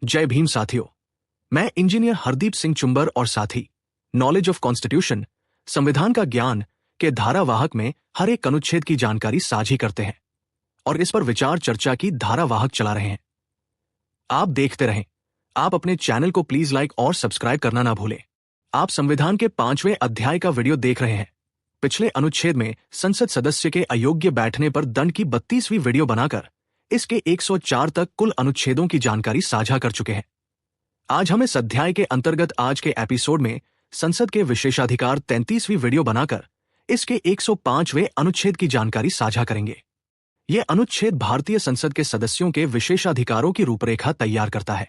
जय भीम साथियों। मैं इंजीनियर हरदीप सिंह चुंबर और साथी नॉलेज ऑफ कॉन्स्टिट्यूशन संविधान का ज्ञान के धारावाहक में हर एक अनुच्छेद की जानकारी साझी करते हैं और इस पर विचार चर्चा की धारावाहक चला रहे हैं। आप देखते रहें। आप अपने चैनल को प्लीज लाइक और सब्सक्राइब करना ना भूलें। आप संविधान के 5वें अध्याय का वीडियो देख रहे हैं। पिछले अनुच्छेद में संसद सदस्य के अयोग्य बैठने पर दंड की 32वीं वीडियो बनाकर इसके 104 तक कुल अनुच्छेदों की जानकारी साझा कर चुके हैं। आज हम इस अध्याय के अंतर्गत आज के एपिसोड में संसद के विशेषाधिकार 33वीं वीडियो बनाकर इसके 105वें अनुच्छेद की जानकारी साझा करेंगे। यह अनुच्छेद भारतीय संसद के सदस्यों के विशेषाधिकारों की रूपरेखा तैयार करता है।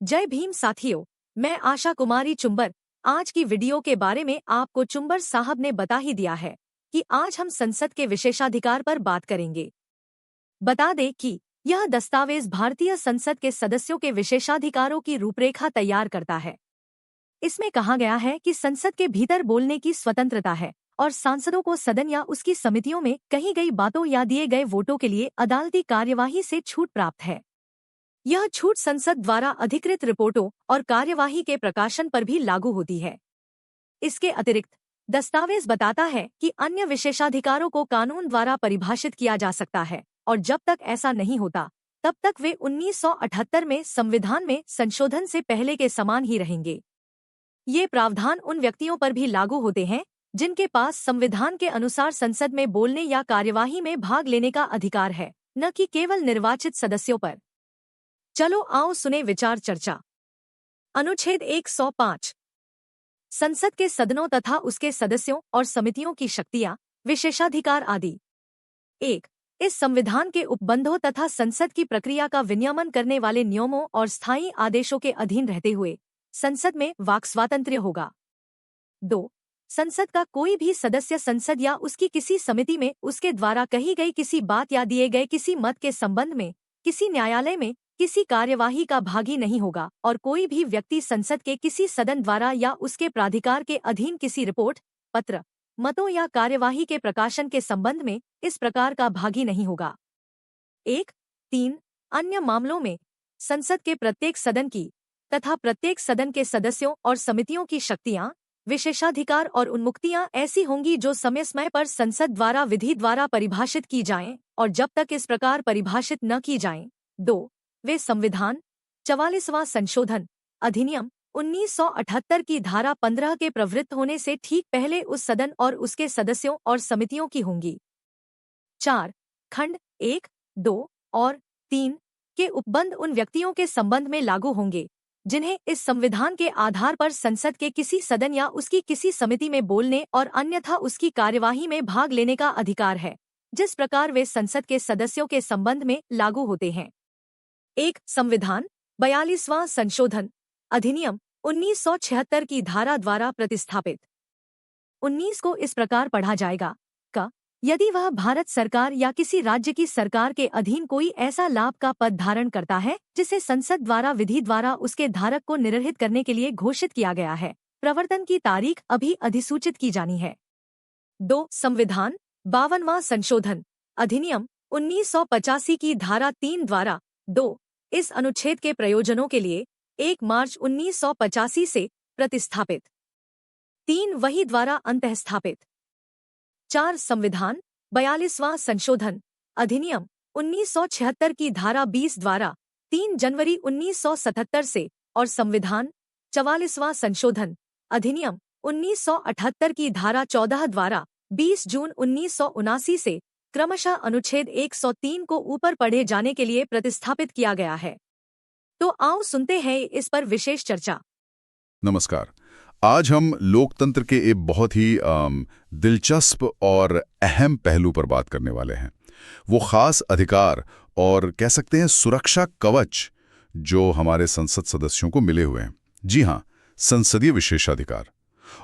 जय भीम साथियों, मैं आशा कुमारी चुंबर। आज की वीडियो के बारे में आपको चुंबर साहब ने बता ही दिया है कि आज हम संसद के विशेषाधिकार पर बात करेंगे। बता दें कि यह दस्तावेज भारतीय संसद के सदस्यों के विशेषाधिकारों की रूपरेखा तैयार करता है। इसमें कहा गया है कि संसद के भीतर बोलने की स्वतंत्रता है और सांसदों को सदन या उसकी समितियों में कही गई बातों या दिए गए वोटों के लिए अदालती कार्यवाही से छूट प्राप्त है। यह छूट संसद द्वारा अधिकृत रिपोर्टों और कार्यवाही के प्रकाशन पर भी लागू होती है। इसके अतिरिक्त दस्तावेज बताता है कि अन्य विशेषाधिकारों को कानून द्वारा परिभाषित किया जा सकता है और जब तक ऐसा नहीं होता तब तक वे 1978 में संविधान में संशोधन से पहले के समान ही रहेंगे। ये प्रावधान उन व्यक्तियों पर भी लागू होते हैं जिनके पास संविधान के अनुसार संसद में बोलने या कार्यवाही में भाग लेने का अधिकार है, न कि केवल निर्वाचित सदस्यों पर। चलो आओ सुने विचार चर्चा। अनुच्छेद 105 संसद के सदनों तथा उसके सदस्यों और समितियों की शक्तियां, विशेषाधिकार आदि। 1. इस संविधान के उपबंधों तथा संसद की प्रक्रिया का विनियमन करने वाले नियमों और स्थायी आदेशों के अधीन रहते हुए संसद में वाक् स्वातंत्र्य होगा। 2. संसद का कोई भी सदस्य संसद या उसकी किसी समिति में उसके द्वारा कही गई किसी बात या दिए गए किसी मत के संबंध में किसी न्यायालय में किसी कार्यवाही का भागी नहीं होगा और कोई भी व्यक्ति संसद के किसी सदन द्वारा या उसके प्राधिकार के अधीन किसी रिपोर्ट, पत्र, मतों या कार्यवाही के प्रकाशन के संबंध में इस प्रकार का भागी नहीं होगा। 1.3 अन्य मामलों में संसद के प्रत्येक सदन की तथा प्रत्येक सदन के सदस्यों और समितियों की शक्तियां, विशेषाधिकार और उन्मुक्तियां ऐसी होंगी जो समय समय पर संसद द्वारा विधि द्वारा परिभाषित की जाएं और जब तक इस प्रकार परिभाषित न की जाएं। 2. वे संविधान 44वां संशोधन अधिनियम 1978 की धारा 15 के प्रवृत्त होने से ठीक पहले उस सदन और उसके सदस्यों और समितियों की होंगी। 4. खंड 1, 2 और 3 के उपबंध उन व्यक्तियों के संबंध में लागू होंगे जिन्हें इस संविधान के आधार पर संसद के किसी सदन या उसकी किसी समिति में बोलने और अन्यथा उसकी कार्यवाही में भाग लेने का अधिकार है, जिस प्रकार वे संसद के सदस्यों के संबंध में लागू होते हैं। 1. संविधान 42वां संशोधन अधिनियम 1976 की धारा द्वारा प्रतिस्थापित। 19 को इस प्रकार पढ़ा जाएगा क यदि वह भारत सरकार या किसी राज्य की सरकार के अधीन कोई ऐसा लाभ का पद धारण करता है जिसे संसद द्वारा विधि द्वारा उसके धारक को निर्हित करने के लिए घोषित किया गया है, प्रवर्तन की तारीख अभी अधिसूचित की जानी है। 2. संविधान 52वां संशोधन अधिनियम 1985 की धारा 3 द्वारा 2 इस अनुच्छेद के प्रयोजनों के लिए 1 मार्च 1985 से प्रतिस्थापित। 3 वही द्वारा अंतःस्थापित। 4. संविधान 42वां संशोधन अधिनियम 1976 की धारा 20 द्वारा 3 जनवरी 1977 से और संविधान 44वां संशोधन अधिनियम 1978 की धारा 14 द्वारा 20 जून 1979 से क्रमशः अनुच्छेद 103 को ऊपर पढ़े जाने के लिए प्रतिस्थापित किया गया है। तो आओ सुनते हैं इस पर विशेष चर्चा। नमस्कार। आज हम लोकतंत्र के एक बहुत ही दिलचस्प और अहम पहलू पर बात करने वाले हैं। वो खास अधिकार और कह सकते हैं सुरक्षा कवच जो हमारे संसद सदस्यों को मिले हुए हैं। जी हाँ, संसदीय विशेषाधिकार।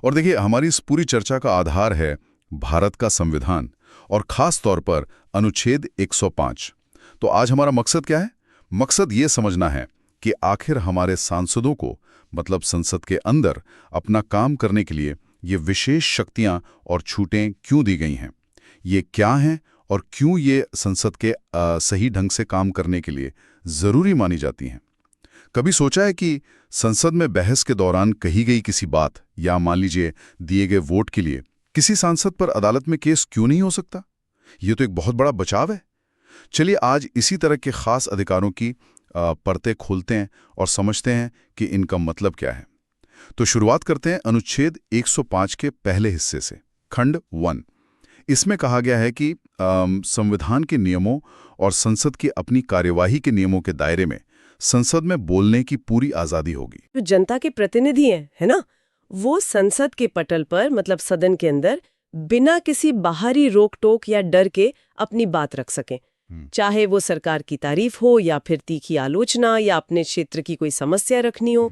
और देखिए, हमारी इस पूरी चर्चा का आधार है भारत का संविधान और खास तौर पर अनुच्छेद 105। तो आज हमारा मकसद क्या है? मकसद ये समझना है कि आखिर हमारे सांसदों को, मतलब संसद के अंदर, अपना काम करने के लिए ये विशेष शक्तियां और छूटें क्यों दी गई हैं, ये क्या हैं और क्यों ये संसद के सही ढंग से काम करने के लिए जरूरी मानी जाती हैं। कभी सोचा है कि संसद में बहस के दौरान कही गई किसी बात या मान लीजिए दिए गए वोट के लिए किसी सांसद पर अदालत में केस क्यों नहीं हो सकता? ये तो एक बहुत बड़ा बचाव है। चलिए आज इसी तरह के खास अधिकारों की परतें खोलते हैं और समझते हैं कि इनका मतलब क्या है। तो शुरुआत करते हैं अनुच्छेद 105 के पहले हिस्से से, खंड 1। इसमें कहा गया है कि संविधान के नियमों और संसद की अपनी कार्यवाही के नियमों के दायरे में संसद में बोलने की पूरी आजादी होगी। जो जनता के प्रतिनिधि हैं, है ना, वो संसद के पटल पर मतलब सदन के अंदर बिना किसी बाहरी रोक टोक या डर के अपनी बात रख सकें। चाहे वो सरकार की तारीफ हो या फिर तीखी आलोचना या अपने क्षेत्र की कोई समस्या रखनी हो।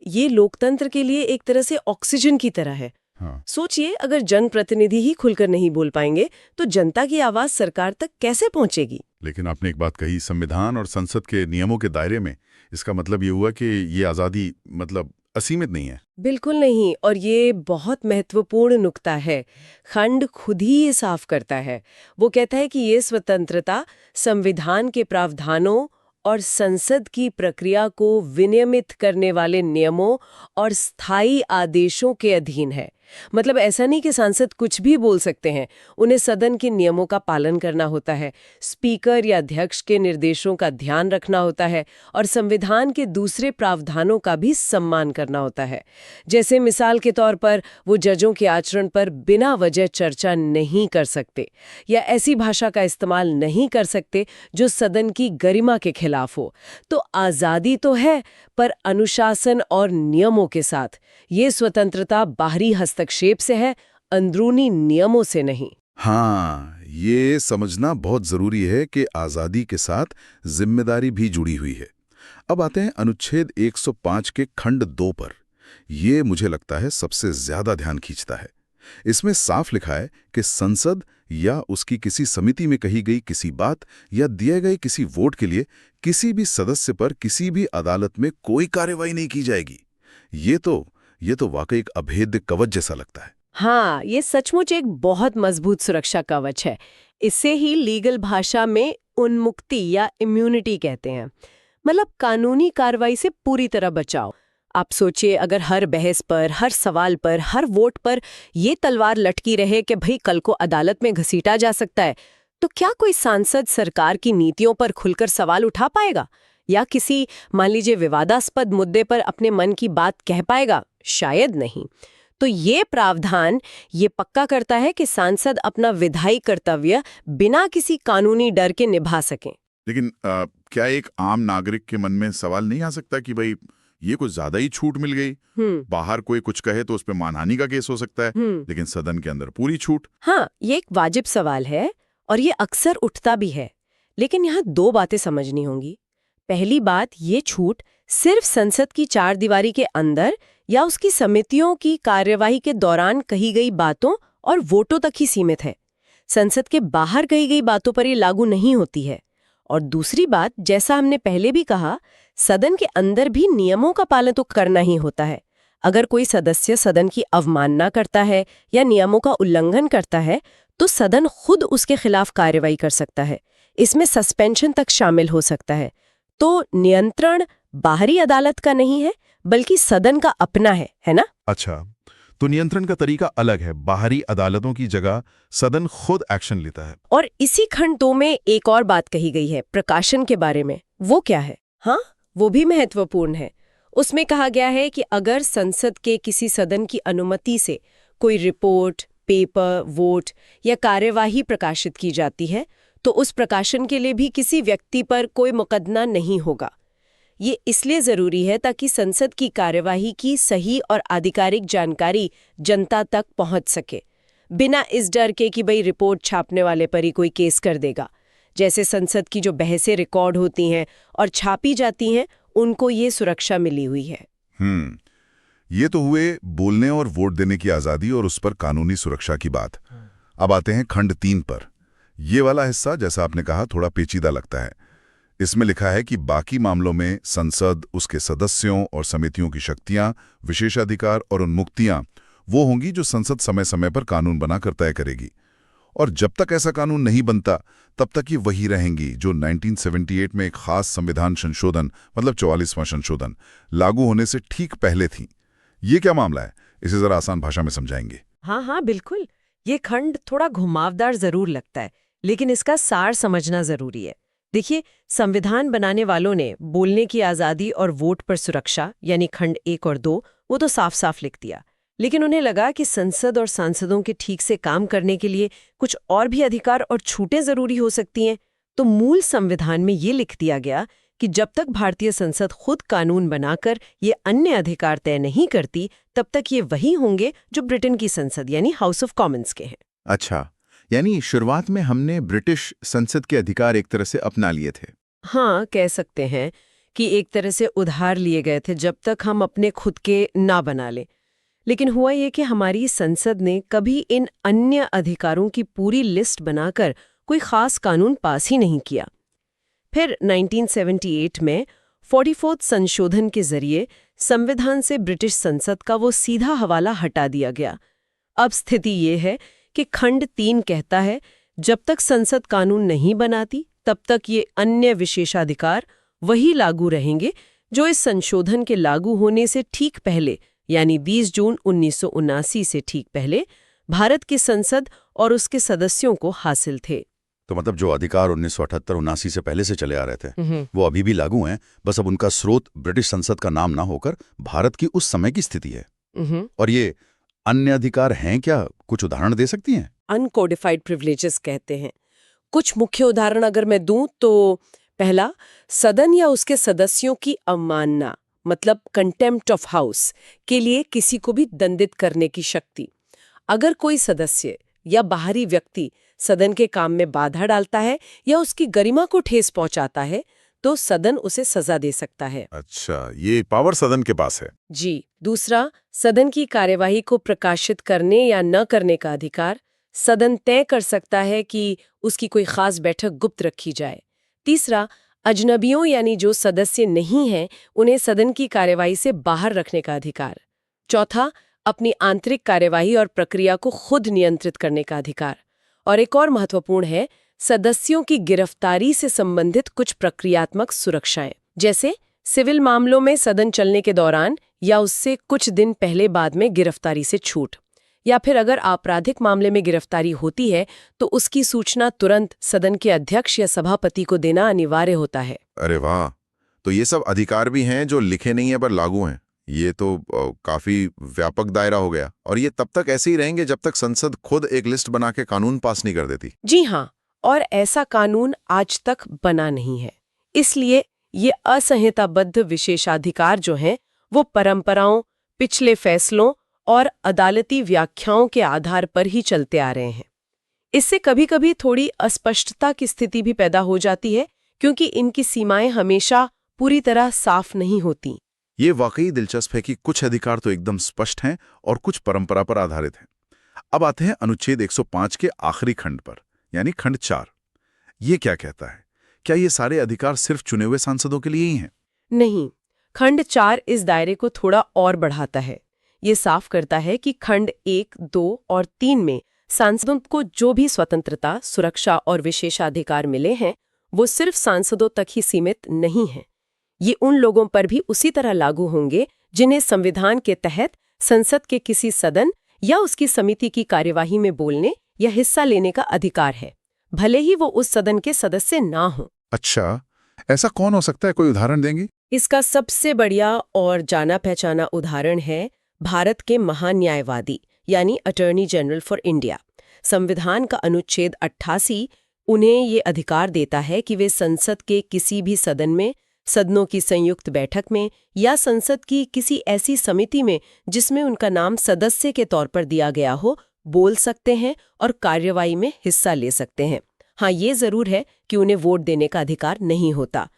ये लोकतंत्र के लिए एक तरह से ऑक्सीजन की तरह है। हाँ। सोचिए, अगर जनप्रतिनिधि ही खुलकर नहीं बोल पाएंगे तो जनता की आवाज सरकार तक कैसे पहुंचेगी? लेकिन आपने एक बात कही, संविधान और संसद के नियमों के दायरे में, इसका मतलब ये हुआ कि ये आज़ादी मतलब असीमित नहीं है। बिल्कुल नहीं, और ये बहुत महत्वपूर्ण नुक्ता है। खंड खुद ही ये साफ करता है। वो कहता है कि ये स्वतंत्रता संविधान के प्रावधानों और संसद की प्रक्रिया को विनियमित करने वाले नियमों और स्थायी आदेशों के अधीन है। मतलब ऐसा नहीं कि सांसद कुछ भी बोल सकते हैं, उन्हें सदन के नियमों का पालन करना होता है, स्पीकर या अध्यक्ष के निर्देशों का ध्यान रखना होता है और संविधान के दूसरे प्रावधानों का भी सम्मान करना होता है। जैसे मिसाल के तौर पर वो जजों के आचरण पर बिना वजह चर्चा नहीं कर सकते या ऐसी भाषा का इस्तेमाल नहीं कर सकते जो सदन की गरिमा के खिलाफ हो। तो आज़ादी तो है, पर अनुशासन और नियमों के साथ। ये स्वतंत्रता बाहरी हस्तक्षेप से है, अंदरूनी नियमों से नहीं। हाँ, ये समझना बहुत जरूरी है कि आज़ादी के साथ जिम्मेदारी भी जुड़ी हुई है। अब आते हैं अनुच्छेद 105 के खंड 2 पर। ये मुझे लगता है सबसे ज्यादा ध्यान खींचता है। इसमें साफ लिखा है कि संसद या उसकी किसी समिति में कही गई किसी बात या दिए गए किसी वोट के लिए किसी भी सदस्य पर किसी भी अदालत में कोई कार्रवाई नहीं की जाएगी। ये तो वाकई एक अभेद्य कवच जैसा लगता है। हाँ, ये सचमुच एक बहुत मजबूत सुरक्षा कवच है। इसे ही लीगल भाषा में उन्मुक्ति या इम्यूनिटी कहते हैं। मतलब कानूनी कार्रवाई से पूरी तरह बचाव। आप सोचिए, अगर हर बहस पर, हर सवाल पर, हर वोट पर ये तलवार लटकी रहे कि भाई कल को अदालत में घसीटा जा सकता है, तो क्या कोई सांसद सरकार की नीतियों पर खुलकर सवाल उठा पाएगा या किसी मान लीजिए विवादास्पद मुद्दे पर अपने मन की बात कह पाएगा? शायद नहीं। तो ये प्रावधान ये पक्का करता है कि सांसद अपना विधायी कर्तव्य बिना किसी कानूनी डर के निभा सकें। लेकिन क्या एक आम नागरिक के मन में सवाल नहीं आ सकता कि भाई ये कुछ ज्यादा ही छूट मिल गई? बाहर कोई कुछ कहे तो उस पे मानहानि का केस हो सकता है, लेकिन सदन के अंदर पूरी छूट। हाँ, ये एक वाजिब सवाल है और ये अक्सर उठता भी है। लेकिन यहाँ 2 बातें समझनी होंगी। पहली बात, ये छूट सिर्फ संसद की 4 दीवारी के अंदर या उसकी समितियों की कार्यवाही के दौरान कही गई बातों और वोटों तक ही सीमित है। संसद के बाहर कही गई बातों पर ये लागू नहीं होती है। और दूसरी बात, जैसा हमने पहले भी कहा, सदन के अंदर भी नियमों का पालन तो करना ही होता है। अगर कोई सदस्य सदन की अवमानना करता है या नियमों का उल्लंघन करता है तो सदन खुद उसके खिलाफ कार्रवाई कर सकता है। इसमें सस्पेंशन तक शामिल हो सकता है। तो नियंत्रण बाहरी अदालत का नहीं है बल्कि सदन का अपना है ना? अच्छा, तो नियंत्रण का तरीका अलग है। बाहरी अदालतों की जगह सदन खुद एक्शन लेता है। और इसी खंड 2 में एक और बात कही गई है प्रकाशन के बारे में। वो क्या है? हाँ, वो भी महत्वपूर्ण है। उसमें कहा गया है कि अगर संसद के किसी सदन की अनुमति से कोई रिपोर्ट, पेपर, वोट या कार्यवाही प्रकाशित की जाती है तो उस प्रकाशन के लिए भी किसी व्यक्ति पर कोई मुकदमा नहीं होगा। ये इसलिए जरूरी है ताकि संसद की कार्यवाही की सही और आधिकारिक जानकारी जनता तक पहुंच सके, बिना इस डर के कि भाई रिपोर्ट छापने वाले पर ही कोई केस कर देगा। जैसे संसद की जो बहसें रिकॉर्ड होती हैं और छापी जाती हैं, उनको ये सुरक्षा मिली हुई है। ये तो हुए बोलने और वोट देने की आज़ादी और उस पर कानूनी सुरक्षा की बात। अब आते हैं खंड 3 पर। ये वाला हिस्सा, जैसा आपने कहा, थोड़ा पेचीदा लगता है। इसमें लिखा है कि बाकी मामलों में संसद, उसके सदस्यों और समितियों की शक्तियां, विशेषाधिकार और उन्मुक्तियां वो होंगी जो संसद समय समय पर कानून बनाकर तय करेगी। और जब तक ऐसा कानून नहीं बनता तब तक ये वही रहेंगी जो 1978 में एक खास संविधान संशोधन मतलब 44वां संशोधन लागू होने से ठीक पहले थी। ये क्या मामला है, इसे जरा आसान भाषा में समझाएंगे? हाँ हाँ बिल्कुल। ये खंड थोड़ा घुमावदार जरूर लगता है, लेकिन इसका सार समझना जरूरी है। देखिए, संविधान बनाने वालों ने बोलने की आज़ादी और वोट पर सुरक्षा यानी खंड 1 और 2 वो तो साफ साफ लिख दिया, लेकिन उन्हें लगा कि संसद और सांसदों के ठीक से काम करने के लिए कुछ और भी अधिकार और छूटें जरूरी हो सकती हैं। तो मूल संविधान में ये लिख दिया गया कि जब तक भारतीय संसद खुद कानून बनाकर ये अन्य अधिकार तय नहीं करती, तब तक ये वही होंगे जो ब्रिटेन की संसद यानी हाउस ऑफ कॉमन्स के हैं। अच्छा, यानी शुरुआत में हमने ब्रिटिश संसद के अधिकार एक तरह से अपना लिए थे। हाँ, कह सकते हैं कि एक तरह से उधार लिए गए थे जब तक हम अपने खुद के ना बना लें। लेकिन हुआ ये कि हमारी संसद ने कभी इन अन्य अधिकारों की पूरी लिस्ट बनाकर कोई खास कानून पास ही नहीं किया। फिर 1978 में 44th संशोधन के जरिए संविधान से ब्रिटिश संसद का वो सीधा हवाला हटा दिया गया। अब स्थिति ये है कि खंड 3 कहता है, जब तक संसद कानून नहीं बनाती तब तक ये अन्य विशेषाधिकार वही लागू रहेंगे जो इस संशोधन के लागू होने से ठीक पहले यानी 20 जून 1979 से ठीक पहले भारत की संसद और उसके सदस्यों को हासिल थे। तो मतलब जो अधिकार 1978-79 से पहले से चले आ रहे थे वो अभी भी लागू हैं, बस अब उनका स्रोत ब्रिटिश संसद का नाम ना होकर भारत की उस समय की स्थिति है। और ये अन्य अधिकार हैं क्या? कुछ उदाहरण दे सकती हैं? अनकोडिफाइड प्रिविलेजेस कहते हैं। कुछ मुख्य उदाहरण अगर मैं दूं तो पहला, सदन या उसके सदस्यों की अवमानना मतलब कंटेम्प्ट ऑफ हाउस के लिए किसी को भी दंडित करने की शक्ति। अगर कोई सदस्य या बाहरी व्यक्ति सदन के काम में बाधा डालता है या उसकी गरिमा को ठेस पहुंचाता है तो सदन उसे सजा दे सकता है। अच्छा, ये पावर सदन के पास है। जी। दूसरा, सदन की कार्यवाही को प्रकाशित करने या न करने का अधिकार। सदन तय कर सकता है कि उसकी कोई खास बैठक गुप्त रखी जाए। तीसरा, अजनबियों यानी जो सदस्य नहीं हैं उन्हें सदन की कार्यवाही से बाहर रखने का अधिकार। चौथा, अपनी आंतरिक कार्यवाही और प्रक्रिया को खुद नियंत्रित करने का अधिकार। और एक और महत्वपूर्ण है, सदस्यों की गिरफ्तारी से संबंधित कुछ प्रक्रियात्मक सुरक्षाएं, जैसे सिविल मामलों में सदन चलने के दौरान या उससे कुछ दिन पहले बाद में गिरफ्तारी से छूट, या फिर अगर आपराधिक मामले में गिरफ्तारी होती है तो उसकी सूचना तुरंत सदन के अध्यक्ष या सभापति को देना अनिवार्य होता है। अरे वाह, तो ये सब अधिकार भी हैं जो लिखे नहीं है पर लागू हैं। ये तो काफी व्यापक दायरा हो गया। और ये तब तक ऐसे ही रहेंगे जब तक संसद खुद एक लिस्ट बना के कानून पास नहीं कर देती। जी हाँ, और ऐसा कानून आज तक बना नहीं है। इसलिए ये असंहिताबद्ध विशेषाधिकार जो हैं वो परंपराओं, पिछले फैसलों और अदालती व्याख्याओं के आधार पर ही चलते आ रहे हैं। इससे कभी-कभी थोड़ी अस्पष्टता की स्थिति भी पैदा हो जाती है क्योंकि इनकी सीमाएं हमेशा पूरी तरह साफ नहीं होती। ये वाकई दिलचस्प है कि कुछ अधिकार तो एकदम स्पष्ट हैं और कुछ परंपरा पर आधारित हैं। अब आते हैं अनुच्छेद 105 के आखिरी खंड पर, यानी खंड 4। ये क्या कहता है? क्या ये सारे अधिकार सिर्फ चुने हुए सांसदों के लिए ही हैं? नहीं, खंड 4 इस दायरे को थोड़ा और बढ़ाता है। ये साफ करता है कि खंड 1, 2 और 3 में सांसदों को जो भी स्वतंत्रता, सुरक्षा और विशेषाधिकार मिले हैं वो सिर्फ सांसदों तक ही सीमित नहीं हैं। ये उन लोगों पर भी उसी तरह लागू होंगे जिन्हें संविधान के तहत संसद के किसी सदन या उसकी समिति की कार्यवाही में बोलने या हिस्सा लेने का अधिकार है, भले ही वो उस सदन के सदस्य ना हो। अच्छा, ऐसा कौन हो सकता है? कोई उदाहरण देंगी? इसका सबसे बढ़िया और जाना पहचाना उदाहरण है भारत के महान्यायवादी यानी अटॉर्नी जनरल फॉर इंडिया। संविधान का अनुच्छेद 88 उन्हें ये अधिकार देता है कि वे संसद के किसी भी सदन में, सदनों की संयुक्त बैठक में या संसद की किसी ऐसी समिति में जिसमें उनका नाम सदस्य के तौर पर दिया गया हो, बोल सकते हैं और कार्यवाही में हिस्सा ले सकते हैं। हाँ, ये जरूर है कि उन्हें वोट देने का अधिकार नहीं होता।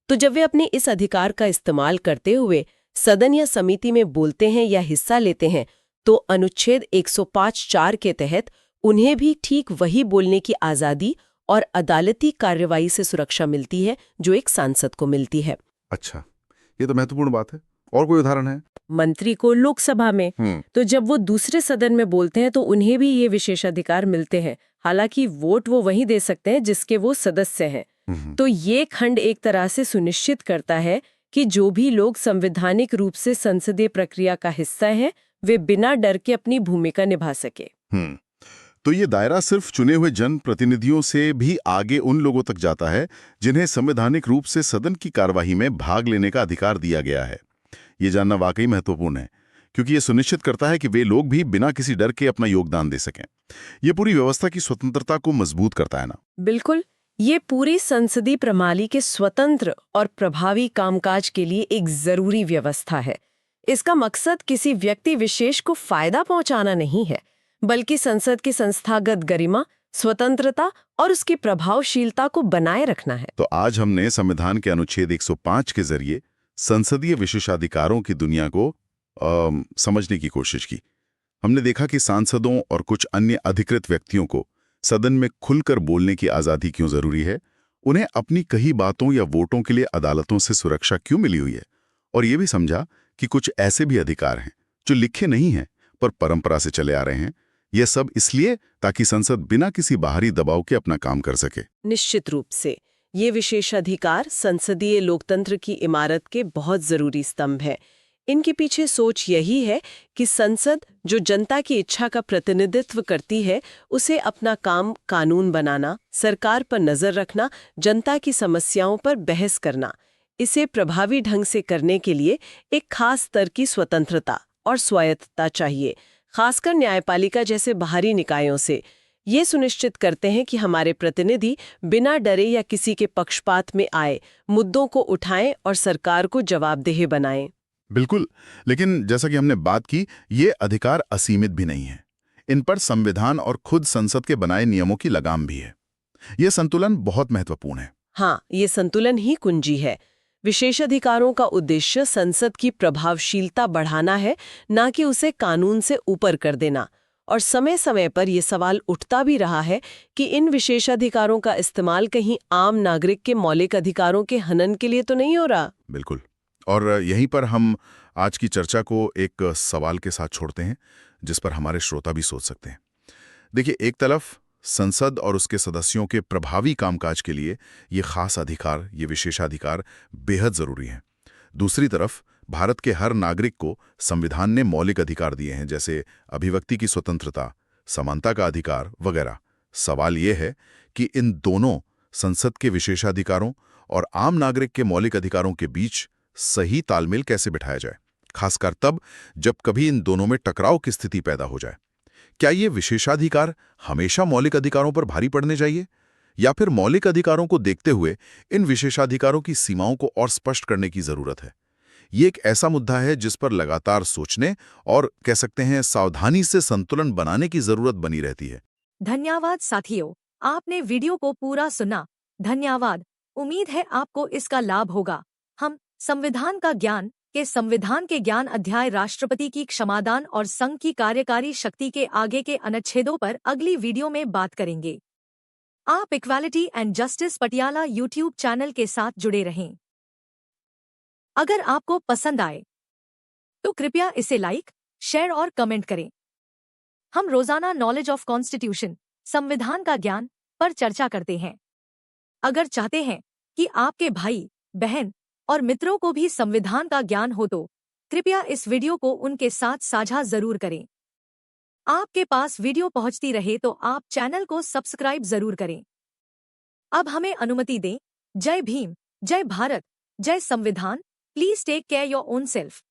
तो जब वे अपने इस अधिकार का इस्तेमाल करते हुए सदन या समिति में बोलते हैं या हिस्सा लेते हैं तो अनुच्छेद 105(4) के तहत उन्हें भी ठीक वही बोलने की आज़ादी और अदालती कार्रवाई से सुरक्षा मिलती है जो एक सांसद को मिलती है। अच्छा, ये तो महत्वपूर्ण बात है। और कोई उदाहरण है? मंत्री को लोकसभा में। तो जब वो दूसरे सदन में बोलते हैं तो उन्हें भी ये विशेषाधिकार मिलते हैं, हालांकि वोट वो वही दे सकते हैं जिसके वो सदस्य हैं। तो ये खंड एक तरह से सुनिश्चित करता है कि जो भी लोग संवैधानिक रूप से संसदीय प्रक्रिया का हिस्सा हैं, वे बिना डर के अपनी भूमिका निभा सके। तो ये दायरा सिर्फ चुने हुए जनप्रतिनिधियों से भी आगे उन लोगों तक जाता है जिन्हें संवैधानिक रूप से सदन की कार्यवाही में भाग लेने का अधिकार दिया गया है। ये जानना वाकई महत्वपूर्ण है, क्योंकि ये सुनिश्चित करता है कि वे लोग भी बिना किसी डर के अपना योगदान दे सकें। ये पूरी व्यवस्था की स्वतंत्रता को मजबूत करता है ना? बिल्कुल। ये पूरी संसदीय प्रणाली के स्वतंत्र और प्रभावी कामकाज के लिए एक जरूरी व्यवस्था है। इसका मकसद किसी व्यक्ति विशेष को फायदा पहुंचाना नहीं है, बल्कि संसद की संस्थागत गरिमा, स्वतंत्रता और उसकी प्रभावशीलता को बनाए रखना है। तो आज हमने संविधान के अनुच्छेद 105 के जरिए संसदीय विशेषाधिकारों की दुनिया को समझने की कोशिश की। हमने देखा कि सांसदों और कुछ अन्य अधिकृत व्यक्तियों को सदन में खुलकर बोलने की आजादी क्यों जरूरी है, उन्हें अपनी कही बातों या वोटों के लिए अदालतों से सुरक्षा क्यों मिली हुई है, और ये भी समझा कि कुछ ऐसे भी अधिकार हैं जो लिखे नहीं हैं पर परंपरा से चले आ रहे हैं। यह सब इसलिए ताकि संसद बिना किसी बाहरी दबाव के अपना काम कर सके। निश्चित रूप से ये विशेषाधिकार संसदीय लोकतंत्र की इमारत के बहुत जरूरी स्तंभ है। इनके पीछे सोच यही है कि संसद जो जनता की इच्छा का प्रतिनिधित्व करती है, उसे अपना काम कानून बनाना, सरकार पर नजर रखना, जनता की समस्याओं पर बहस करना, इसे प्रभावी ढंग से करने के लिए एक खास स्तर की स्वतंत्रता और स्वायत्तता चाहिए, खासकर न्यायपालिका जैसे बाहरी निकायों से। ये सुनिश्चित करते हैं कि हमारे प्रतिनिधि बिना डरे या किसी के पक्षपात में आए मुद्दों को उठाएं और सरकार को जवाबदेह बनाएं। बिल्कुल, लेकिन जैसा कि हमने बात की, ये अधिकार असीमित भी नहीं है। इन पर संविधान और खुद संसद के बनाए नियमों की लगाम भी है। ये संतुलन बहुत महत्वपूर्ण है। हाँ, ये संतुलन ही कुंजी है। विशेषाधिकारों का उद्देश्य संसद की प्रभावशीलता बढ़ाना है, ना कि उसे कानून से ऊपर कर देना। और समय समय पर यह सवाल उठता भी रहा है कि इन विशेषाधिकारों का इस्तेमाल कहीं आम नागरिक के मौलिक अधिकारों के हनन के लिए तो नहीं हो रहा। बिल्कुल, और यहीं पर हम आज की चर्चा को एक सवाल के साथ छोड़ते हैं, जिस पर हमारे श्रोता भी सोच सकते हैं। देखिए, एक तरफ संसद और उसके सदस्यों के प्रभावी कामकाज के लिए ये खास अधिकार, ये विशेषाधिकार बेहद जरूरी हैं। दूसरी तरफ भारत के हर नागरिक को संविधान ने मौलिक अधिकार दिए हैं, जैसे अभिव्यक्ति की स्वतंत्रता, समानता का अधिकार वगैरह। सवाल ये है कि इन दोनों संसद के विशेषाधिकारों और आम नागरिक के मौलिक अधिकारों के बीच सही तालमेल कैसे बिठाया जाए, खासकर तब जब कभी इन दोनों में टकराव की स्थिति पैदा हो जाए। क्या ये विशेषाधिकार हमेशा मौलिक अधिकारों पर भारी पड़ने चाहिए, या फिर मौलिक अधिकारों को देखते हुए इन विशेषाधिकारों की सीमाओं को और स्पष्ट करने की जरूरत है? ये एक ऐसा मुद्दा है जिस पर लगातार सोचने और कह सकते हैं सावधानी से संतुलन बनाने की जरूरत बनी रहती है। धन्यवाद साथियों, आपने वीडियो को पूरा सुना। धन्यवाद। उम्मीद है आपको इसका लाभ होगा। हम संविधान के ज्ञान अध्याय राष्ट्रपति की क्षमादान और संघ की कार्यकारी शक्ति के आगे के अनुच्छेदों पर अगली वीडियो में बात करेंगे। आप equality and justice Patiala YouTube channel के साथ जुड़े रहें। अगर आपको पसंद आए तो कृपया इसे लाइक, शेयर और कमेंट करें। हम रोजाना नॉलेज ऑफ कॉन्स्टिट्यूशन, संविधान का ज्ञान पर चर्चा करते हैं। अगर चाहते हैं कि आपके भाई, बहन और मित्रों को भी संविधान का ज्ञान हो तो कृपया इस वीडियो को उनके साथ साझा जरूर करें। आपके पास वीडियो पहुंचती रहे तो आप चैनल को सब्सक्राइब जरूर करें। अब हमें अनुमति दें। जय भीम, जय भारत, जय संविधान। Please take care your own self.